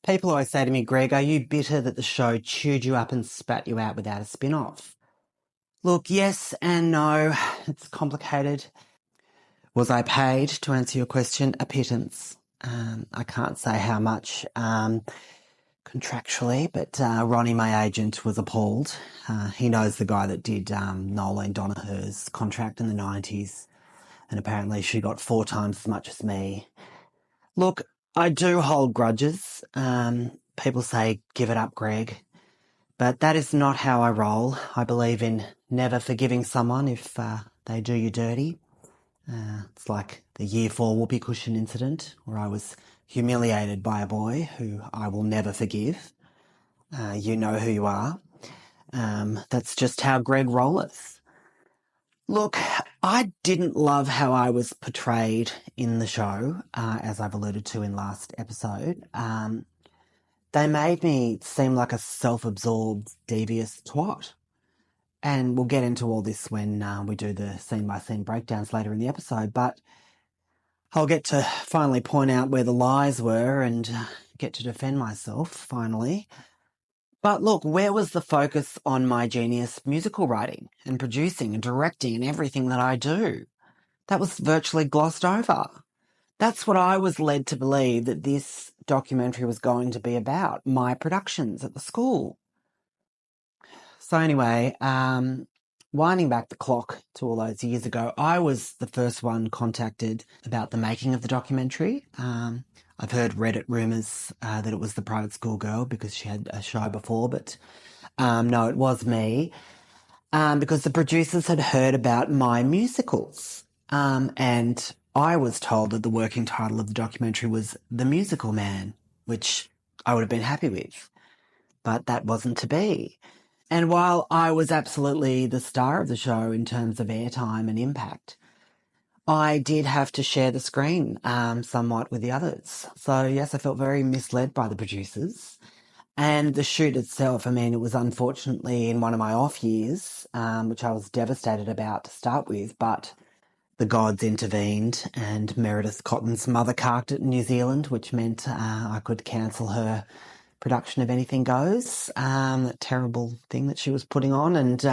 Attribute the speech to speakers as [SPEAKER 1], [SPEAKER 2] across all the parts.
[SPEAKER 1] People always say to me, Greg, are you bitter that the show chewed you up and spat you out without a spin-off? Look, yes and no. It's complicated. Was I paid, to answer your question? A pittance. I can't say how much contractually, but Ronnie, my agent, was appalled. He knows the guy that did Nolene Donahue's contract in the 90s, and apparently she got 4 times as much as me. Look, I do hold grudges. People say, give it up, Greg. But that is not how I roll. I believe in never forgiving someone if they do you dirty. It's like the Year 4 whoopee cushion incident where I was humiliated by a boy who I will never forgive. You know who you are. That's just how Greg rolleth. Look, I didn't love how I was portrayed in the show, as I've alluded to in last episode. They made me seem like a self-absorbed, devious twat. And we'll get into all this when we do the scene-by-scene breakdowns later in the episode, but I'll get to finally point out where the lies were and get to defend myself, finally. But look, where was the focus on my genius musical writing and producing and directing and everything that I do? That was virtually glossed over. That's what I was led to believe that this documentary was going to be about, my productions at the school. So anyway, winding back the clock to all those years ago, I was the first one contacted about the making of the documentary. I've heard Reddit rumours that it was the private school girl because she had a show before, but no, it was me because the producers had heard about my musicals. And I was told that the working title of the documentary was The Musical Man, which I would have been happy with, but that wasn't to be. And while I was absolutely the star of the show in terms of airtime and impact, I did have to share the screen somewhat with the others. So yes, I felt very misled by the producers. And the shoot itself, I mean, it was unfortunately in one of my off years, which I was devastated about to start with, but the gods intervened and Meredith Cotton's mother carked it in New Zealand, which meant I could cancel her production of Anything Goes, that terrible thing that she was putting on, and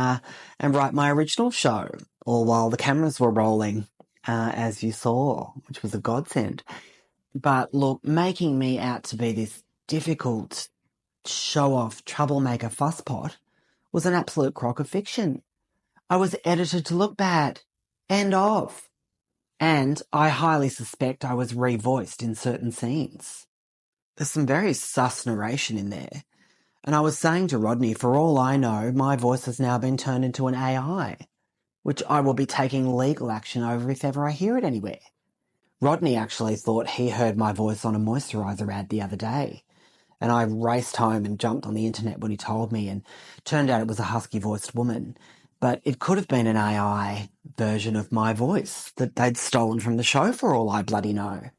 [SPEAKER 1] write my original show, all while the cameras were rolling, as you saw, which was a godsend. But look, making me out to be this difficult, show-off, troublemaker fusspot was an absolute crock of fiction. I was edited to look bad. End of. And I highly suspect I was revoiced in certain scenes. There's some very sus narration in there. And I was saying to Rodney, for all I know, my voice has now been turned into an AI, which I will be taking legal action over if ever I hear it anywhere. Rodney actually thought he heard my voice on a moisturiser ad the other day. And I raced home and jumped on the internet when he told me, and turned out it was a husky-voiced woman. But it could have been an AI version of my voice that they'd stolen from the show for all I bloody know.